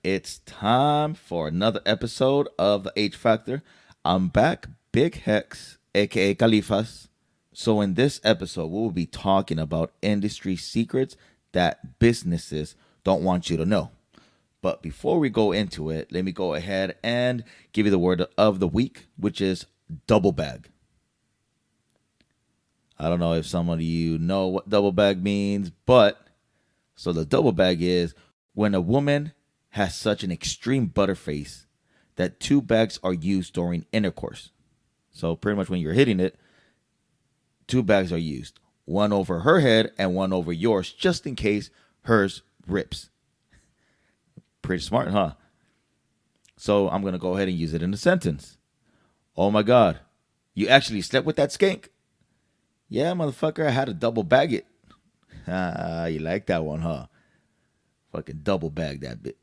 It's time for another episode of the H Factor. I'm back, Big Hex, aka Califas. So, in this episode, we will be talking about industry secrets that businesses don't want you to know. But before we go into it, let me go ahead and give you the word of the week, which is double bag. I don't know if some of you know what double bag means, but so the double bag is when a woman has such an extreme butterface that two bags are used during intercourse. So pretty much when you're hitting it, two bags are used. One over her head and one over yours, just in case hers rips. Pretty smart, huh? So I'm going to go ahead and use it in a sentence. Oh my God, you actually slept with that skank? Yeah, motherfucker, I had to double bag it. Ah, you like that one, huh? Fucking double bag that bit.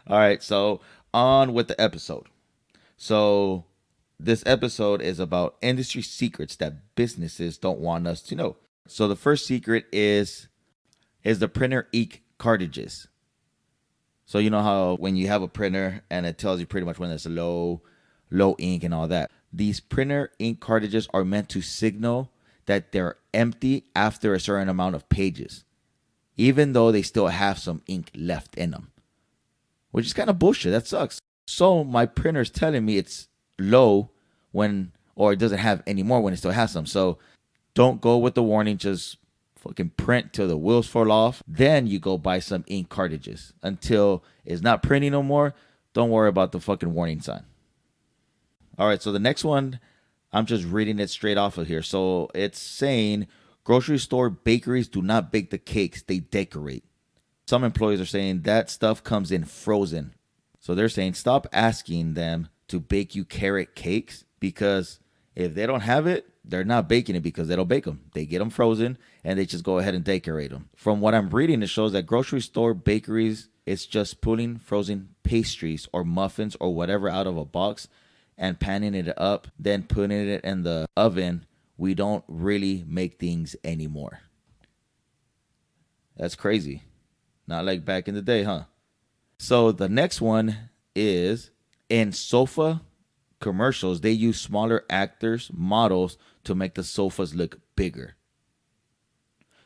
All right, so on with the episode. So this episode is about industry secrets that businesses don't want us to know. So the first secret is the printer ink cartridges. So you know how when you have a printer and it tells you pretty much when it's low ink and all that. These printer ink cartridges are meant to signal that they're empty after a certain amount of pages, even though they still have some ink left in them, which is kind of bullshit. That sucks. So my printer's telling me it's low or it doesn't have any more when it still has some. So don't go with the warning. Just fucking print till the wheels fall off. Then you go buy some ink cartridges. Until it's not printing no more, don't worry about the fucking warning sign. All right, so the next one, I'm just reading it straight off of here. So it's saying grocery store bakeries do not bake the cakes, they decorate. Some employees are saying that stuff comes in frozen. So they're saying stop asking them to bake you carrot cakes, because if they don't have it, they're not baking it because they don't bake them. They get them frozen and they just go ahead and decorate them. From what I'm reading, it shows that grocery store bakeries, it's just pulling frozen pastries or muffins or whatever out of a box and panning it up, then putting it in the oven. We don't really make things anymore. That's crazy. Not like back in the day, huh? So the next one is in sofa commercials, they use smaller actors, models to make the sofas look bigger.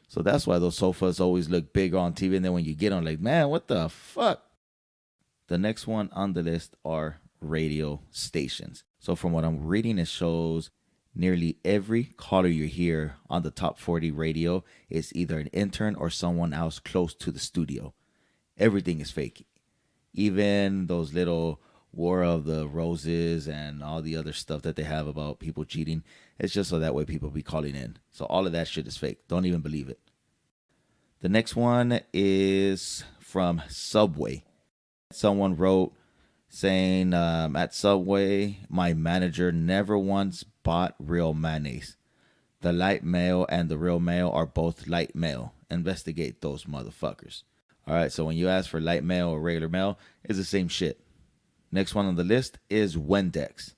So that's why those sofas always look bigger on TV. And then when you get on, like, man, what the fuck? The next one on the list are radio stations. So from what I'm reading, it shows nearly every caller you hear on the top 40 radio is either an intern or someone else close to the studio. Everything is fake. Even those little War of the Roses and all the other stuff that they have about people cheating, it's just so that way people be calling in. So all of that shit is fake. Don't even believe it. The next one is from Subway. Someone wrote saying, at Subway, my manager never once bought real mayonnaise. The light mayo and the real mayo are both light mayo. Investigate those motherfuckers. All right, so when you ask for light mayo or regular mayo, it's the same shit. Next one on the list is Wendex.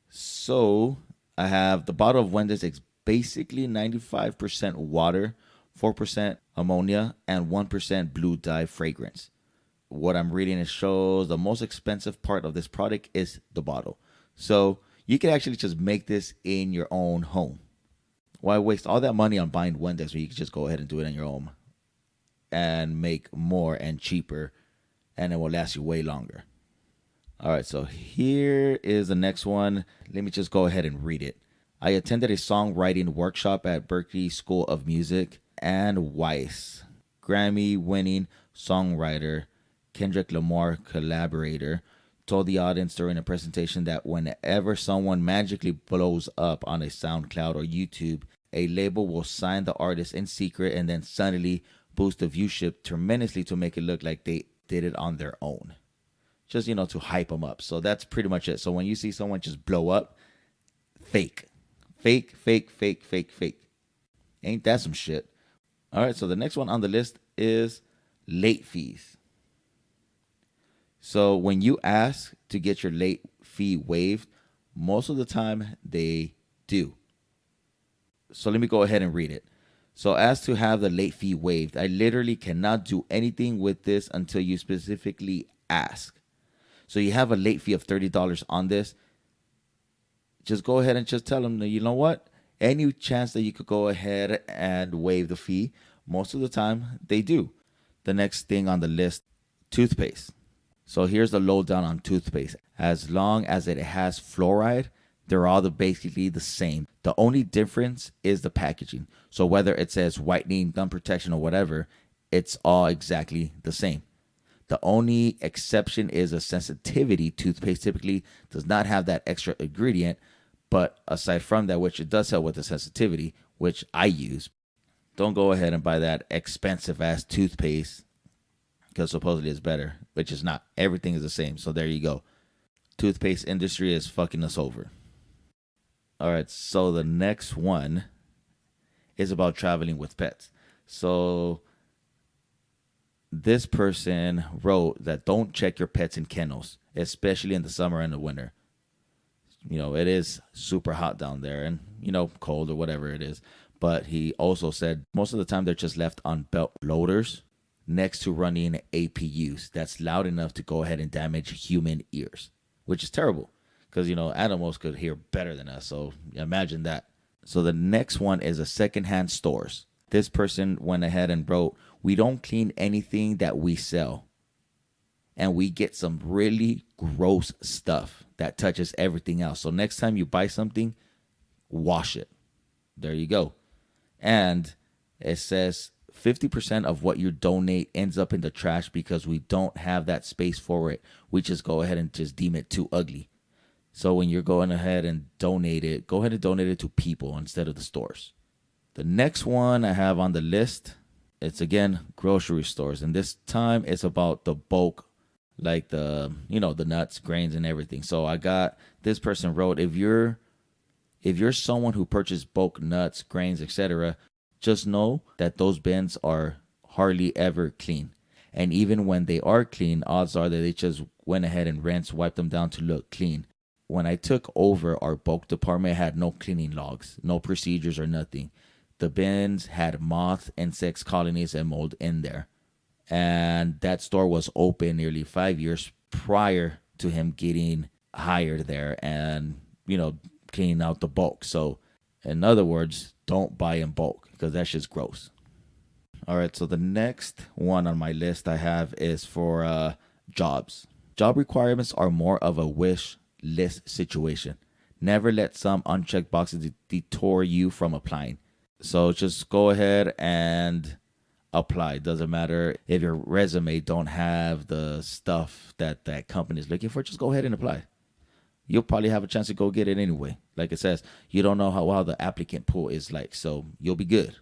So I have the bottle of Wendex. It's basically 95% water, 4% ammonia, and 1% blue dye fragrance. What I'm reading, it shows the most expensive part of this product is the bottle. So you can actually just make this in your own home. Why waste all that money on buying Wendex when you can just go ahead and do it in your home and make more and cheaper, and it will last you way longer. All right, so here is the next one. Let me just go ahead and read it. I attended a songwriting workshop at Berklee School of Music, and Weiss, Grammy-winning songwriter, Kendrick Lamar collaborator, told the audience during a presentation that whenever someone magically blows up on a SoundCloud or YouTube, a label will sign the artist in secret and then suddenly boost the viewership tremendously to make it look like they did it on their own. Just, to hype them up. So that's pretty much it. So when you see someone just blow up, fake. Fake, fake, fake, fake, fake. Ain't that some shit? All right, so the next one on the list is late fees. So when you ask to get your late fee waived, most of the time they do. So let me go ahead and read it. So as to have the late fee waived, I literally cannot do anything with this until you specifically ask. So you have a late fee of $30 on this. Just go ahead and just tell them that, you know what? Any chance that you could go ahead and waive the fee, most of the time they do. The next thing on the list, toothpaste. So here's the lowdown on toothpaste. As long as it has fluoride, they're all basically the same. The only difference is the packaging. So whether it says whitening, gum protection, or whatever, it's all exactly the same. The only exception is a sensitivity. Toothpaste typically does not have that extra ingredient. But aside from that, which it does help with the sensitivity, which I use, don't go ahead and buy that expensive ass toothpaste because supposedly it's better, which is not. Everything is the same. So there you go. Toothpaste industry is fucking us over. All right, so the next one is about traveling with pets. So this person wrote that don't check your pets in kennels, especially in the summer and the winter. You know, it is super hot down there and, you know, cold or whatever it is. But he also said most of the time they're just left on belt loaders next to running APUs. That's loud enough to go ahead and damage human ears, which is terrible. Because, you know, animals could hear better than us. So imagine that. So the next one is a secondhand stores. This person went ahead and wrote, we don't clean anything that we sell. And we get some really gross stuff that touches everything else. So next time you buy something, wash it. There you go. And it says 50% of what you donate ends up in the trash because we don't have that space for it. We just go ahead and just deem it too ugly. So when you're going ahead and donate it, go ahead and donate it to people instead of the stores. The next one I have on the list, it's again grocery stores. And this time it's about the bulk, like the, you know, the nuts, grains, and everything. So I got, this person wrote, if you're someone who purchases bulk nuts, grains, etc., just know that those bins are hardly ever clean. And even when they are clean, odds are that they just went ahead and wiped them down to look clean. When I took over our bulk department, it had no cleaning logs, no procedures or nothing. The bins had moth, insects, colonies, and mold in there. And that store was open nearly 5 years prior to him getting hired there and, you know, cleaning out the bulk. So in other words, don't buy in bulk because that's just gross. All right, so the next one on my list I have is for jobs. Job requirements are more of a wish list situation. Never let some unchecked boxes detour you from applying. So just go ahead and apply. Doesn't matter if your resume don't have the stuff that that company is looking for. Just go ahead and apply. You'll probably have a chance to go get it anyway. Like it says, you don't know how the applicant pool is like, so you'll be good.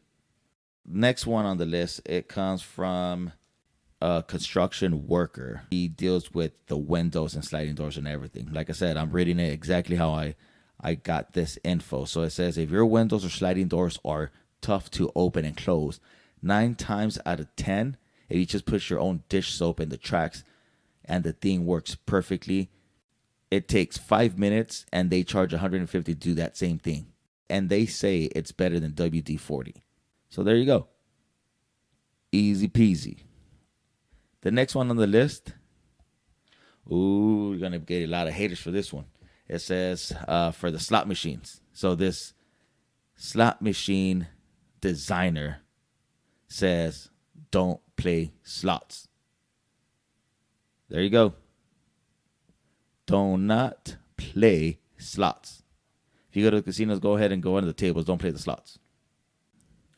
Next one on the list, it comes from a construction worker. He deals with the windows and sliding doors and everything. Like I said, I'm reading it exactly how I got this info. So it says, if your windows or sliding doors are tough to open and close, 9 times out of 10, if you just put your own dish soap in the tracks and the thing works perfectly, it takes 5 minutes and they charge $150 to do that same thing. And they say it's better than WD-40. So there you go. Easy peasy. The next one on the list. Ooh, you're going to get a lot of haters for this one. It says for the slot machines. So this slot machine designer says don't play slots. There you go. Do not play slots. If you go to the casinos, go ahead and go under the tables. Don't play the slots.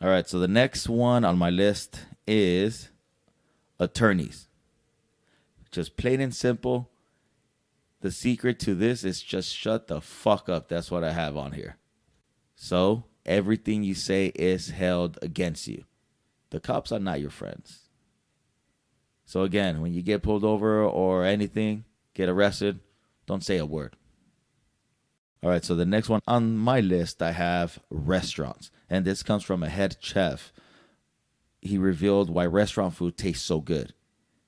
All right, so the next one on my list is attorneys. Just plain and simple. The secret to this is just shut the fuck up. That's what I have on here. So everything you say is held against you. The cops are not your friends. So again, when you get pulled over or anything, get arrested, don't say a word. All right, so the next one on my list, I have restaurants. And this comes from a head chef. He revealed why restaurant food tastes so good.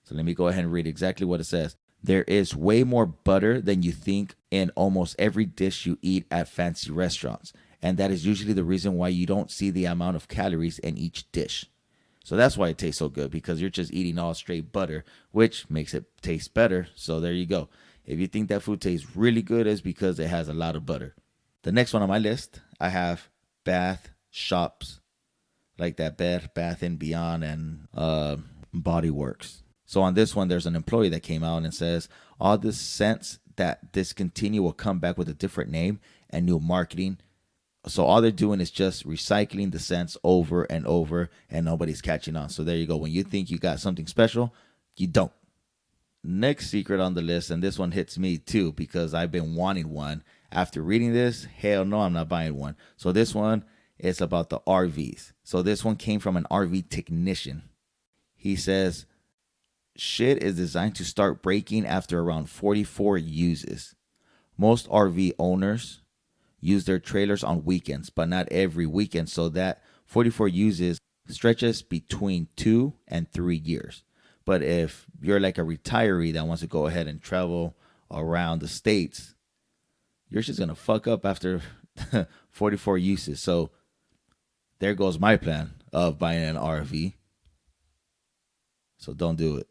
So let me go ahead and read exactly what it says. There is way more butter than you think in almost every dish you eat at fancy restaurants. And that is usually the reason why you don't see the amount of calories in each dish. So that's why it tastes so good, because you're just eating all straight butter, which makes it taste better. So there you go. If you think that food tastes really good, it's because it has a lot of butter. The next one on my list, I have bath shops, like that Bed Bath and Beyond and Body Works. So on this one, there's an employee that came out and says all the scents that discontinue will come back with a different name and new marketing. So all they're doing is just recycling the scents over and over, and nobody's catching on. So there you go. When you think you got something special, you don't. Next secret on the list, and this one hits me too because I've been wanting one. After reading this, hell no, I'm not buying one. So this one is about the RVs. So this one came from an RV technician. He says, shit is designed to start breaking after around 44 uses. Most RV owners use their trailers on weekends, but not every weekend. So that 44 uses stretches between 2 and 3 years. But if you're like a retiree that wants to go ahead and travel around the States, you're just going to fuck up after 44 uses. So there goes my plan of buying an RV. So don't do it.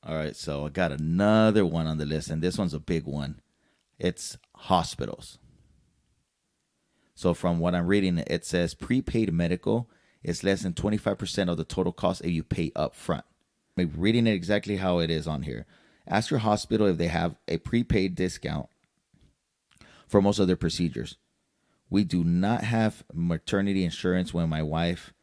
All right, so I got another one on the list, and this one's a big one. It's hospitals. So from what I'm reading, it says prepaid medical is less than 25% of the total cost if you pay up front. I'm reading it exactly how it is on here. Ask your hospital if they have a prepaid discount for most of their procedures. We do not have maternity insurance when my wife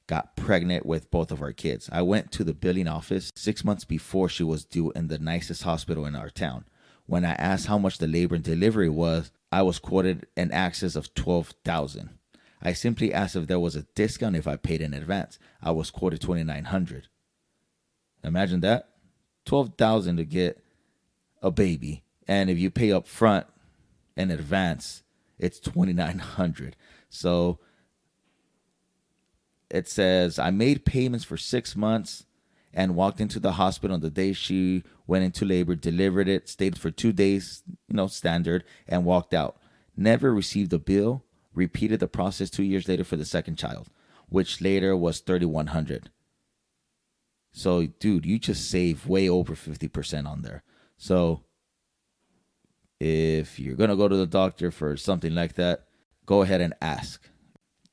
got pregnant with both of our kids. I went to the billing office 6 months before she was due in the nicest hospital in our town. When I asked how much the labor and delivery was, I was quoted an excess of $12,000. I simply asked if there was a discount if I paid in advance. I was quoted $2,900. Imagine that. $12,000 to get a baby. And if you pay up front in advance, it's $2,900. So it says, I made payments for 6 months and walked into the hospital on the day she went into labor, delivered it, stayed for 2 days, standard, and walked out. Never received a bill, repeated the process 2 years later for the second child, which later was $3,100. So, dude, you just save way over 50% on there. So if you're going to go to the doctor for something like that, go ahead and ask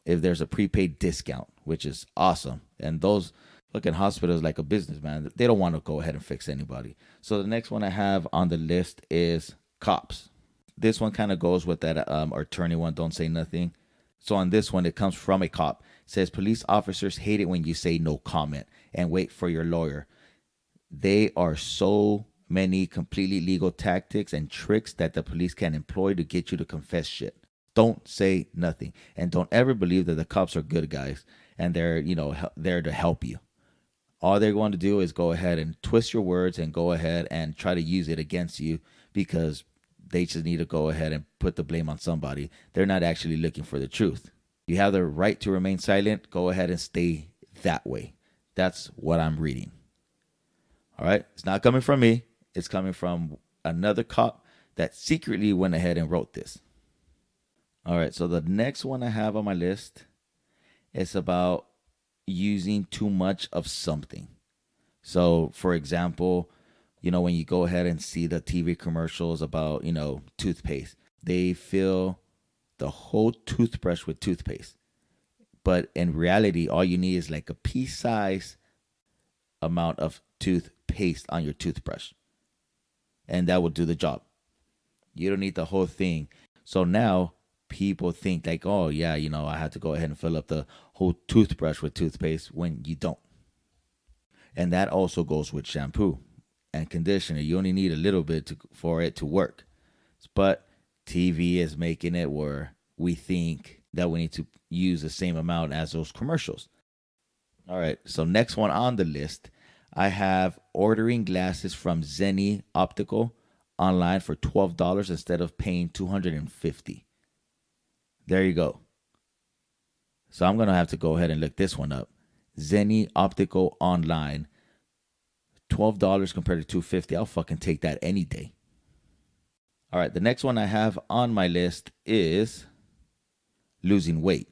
if there's a prepaid discount, which is awesome. And those fucking hospitals, like a business, man, they don't want to go ahead and fix anybody. So the next one I have on the list is cops. This one kind of goes with that attorney one, don't say nothing. So on this one, it comes from a cop. It says, police officers hate it when you say no comment and wait for your lawyer. They are so many completely legal tactics and tricks that the police can employ to get you to confess shit. Don't say nothing. And don't ever believe that the cops are good guys and they're, there to help you. All they're going to do is go ahead and twist your words and go ahead and try to use it against you because they just need to go ahead and put the blame on somebody. They're not actually looking for the truth. You have the right to remain silent. Go ahead and stay that way. That's what I'm reading. All right. It's not coming from me. It's coming from another cop that secretly went ahead and wrote this. All right. So the next one I have on my list is about using too much of something. So, for example, when you go ahead and see the TV commercials about, toothpaste, they fill the whole toothbrush with toothpaste. But in reality, all you need is like a pea-size amount of toothpaste on your toothbrush. And that will do the job. You don't need the whole thing. So now people think like, oh, yeah, I have to go ahead and fill up the whole toothbrush with toothpaste when you don't. And that also goes with shampoo and conditioner. You only need a little bit for it to work. But TV is making it where we think that we need to use the same amount as those commercials. All right, so next one on the list, I have ordering glasses from Hdmi Optical online for $12 instead of paying $250. There you go. So I'm going to have to go ahead and look this one up. Hdmi Optical online, $12 compared to $250. I'll fucking take that any day. All right, the next one I have on my list is losing weight.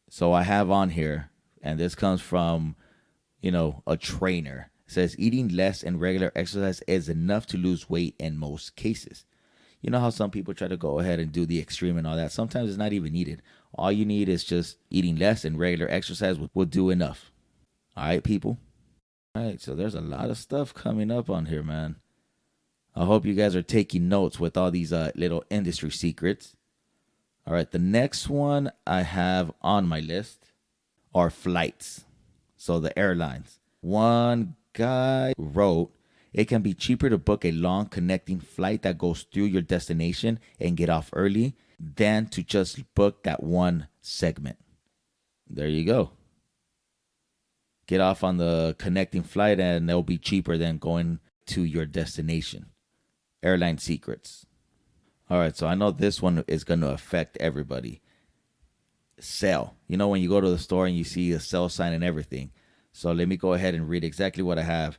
So I have on here, and this comes from, a trainer. It says eating less and regular exercise is enough to lose weight in most cases. You know how some people try to go ahead and do the extreme and all that? Sometimes it's not even needed. All you need is just eating less and regular exercise will do enough. All right, people? All right, so there's a lot of stuff coming up on here, man. I hope you guys are taking notes with all these little industry secrets. All right, the next one I have on my list are flights. So the airlines. One guy wrote, it can be cheaper to book a long connecting flight that goes through your destination and get off early than to just book that one segment. There you go. Get off on the connecting flight and it'll be cheaper than going to your destination. Airline secrets. All right, so I know this one is going to affect everybody. Sale. You know when you go to the store and you see a sale sign and everything. So let me go ahead and read exactly what I have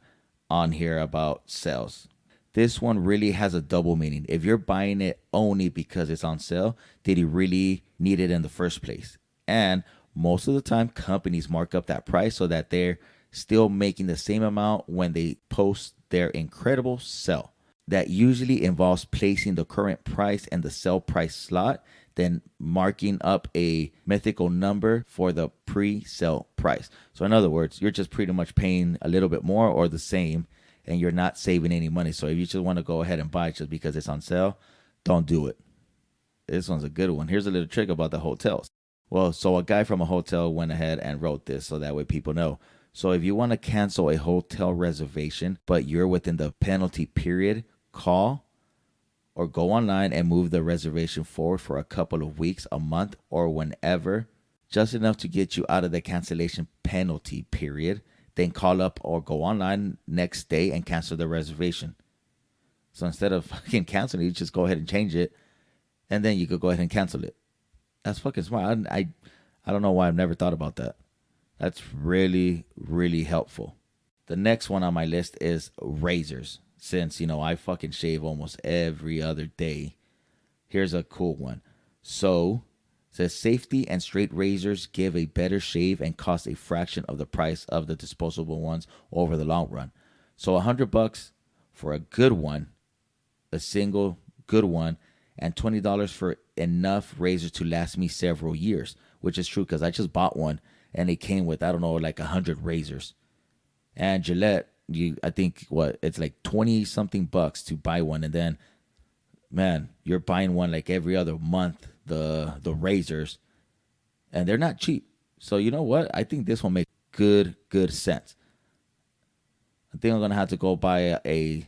on here about sales. This one really has a double meaning. If you're buying it only because it's on sale, did you really need it in the first place? And most of the time, companies mark up that price so that they're still making the same amount when they post their incredible sale. That usually involves placing the current price and the sell price slot, then marking up a mythical number for the pre-sale price. So in other words, you're just pretty much paying a little bit more or the same, and you're not saving any money. So if you just want to go ahead and buy it just because it's on sale, don't do it. This one's a good one. Here's a little trick about the hotels. Well, so a guy from a hotel went ahead and wrote this so that way people know. So if you want to cancel a hotel reservation, but you're within the penalty period, call or go online and move the reservation forward for a couple of weeks, a month, or whenever, just enough to get you out of the cancellation penalty period. Then call up or go online next day and cancel the reservation. So instead of fucking canceling it, you just go ahead and change it, and then you could go ahead and cancel it. That's fucking smart. I don't know why I've never thought about that. That's really, really helpful. The next one on my list is razors. Since, I fucking shave almost every other day. Here's a cool one. So, it says safety and straight razors give a better shave and cost a fraction of the price of the disposable ones over the long run. So $100 for a good one, a single good one, and $20 for enough razors to last me several years, which is true because I just bought one and it came with, 100 razors. And Gillette, I think it's like 20 something bucks to buy one, and then man, you're buying one like every other month, the razors, and they're not cheap. So you know what? I think this one makes good sense. I think I'm gonna have to go buy a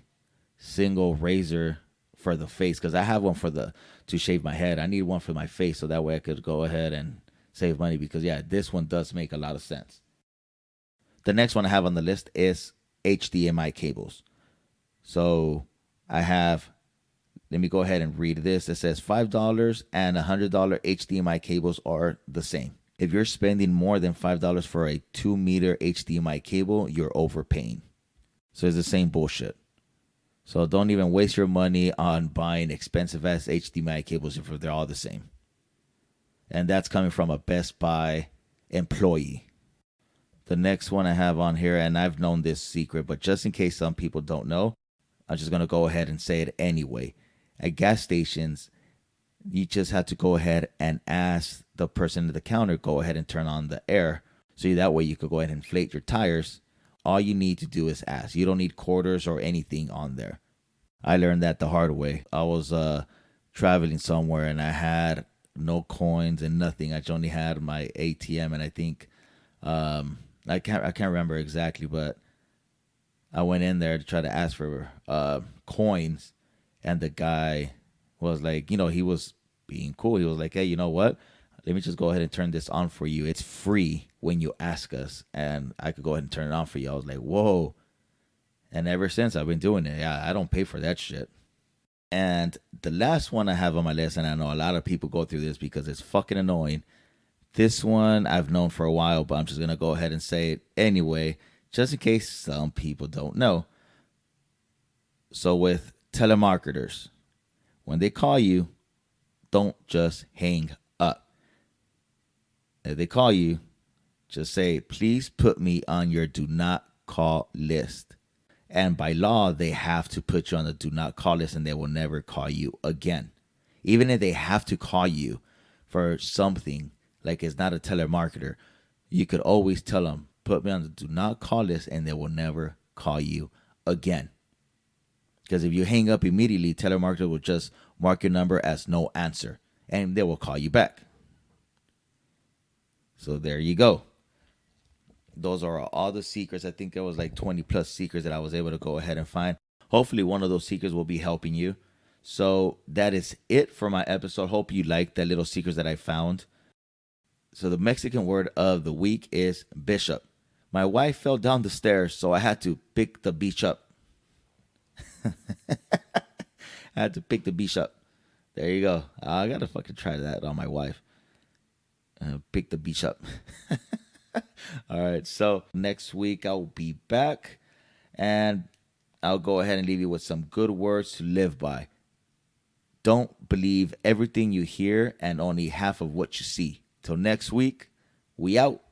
single razor for the face because I have one to shave my head. I need one for my face so that way I could go ahead and save money because this one does make a lot of sense. The next one I have on the list is HDMI cables. So let me go ahead and read this. It says $5 and $100 HDMI cables are the same. If you're spending more than $5 for a 2-meter HDMI cable, you're overpaying. So it's the same bullshit. So don't even waste your money on buying expensive ass HDMI cables if they're all the same. And that's coming from a Best Buy employee. The next one I have on here, and I've known this secret, but just in case some people don't know, I'm just going to go ahead and say it anyway. At gas stations, you just have to go ahead and ask the person at the counter, go ahead and turn on the air. So that way you could go ahead and inflate your tires. All you need to do is ask. You don't need quarters or anything on there. I learned that the hard way. I was traveling somewhere and I had no coins and nothing. I only had my ATM, and I think... I can't remember exactly, but I went in there to try to ask for coins, and the guy was like, he was being cool. He was like, hey, you know what? Let me just go ahead and turn this on for you. It's free when you ask us, and I could go ahead and turn it on for you. I was like, whoa. And ever since, I've been doing it. I don't pay for that shit. And the last one I have on my list, and I know a lot of people go through this because it's fucking annoying. This one I've known for a while, but I'm just going to go ahead and say it anyway, just in case some people don't know. So with telemarketers, when they call you, don't just hang up. If they call you, just say, please put me on your do not call list. And by law, they have to put you on the do not call list and they will never call you again. Even if they have to call you for something, like it's not a telemarketer, you could always tell them, put me on the do not call list and they will never call you again. Because if you hang up immediately, telemarketer will just mark your number as no answer and they will call you back. So there you go. Those are all the secrets. I think there was like 20 plus secrets that I was able to go ahead and find. Hopefully one of those secrets will be helping you. So that is it for my episode. Hope you liked that little secrets that I found. So the Mexican word of the week is bishop. My wife fell down the stairs, so I had to pick the beach up. I had to pick the beach up. There you go. I got to fucking try that on my wife. Pick the beach up. All right. So next week I'll be back and I'll go ahead and leave you with some good words to live by. Don't believe everything you hear and only half of what you see. Till next week, we out.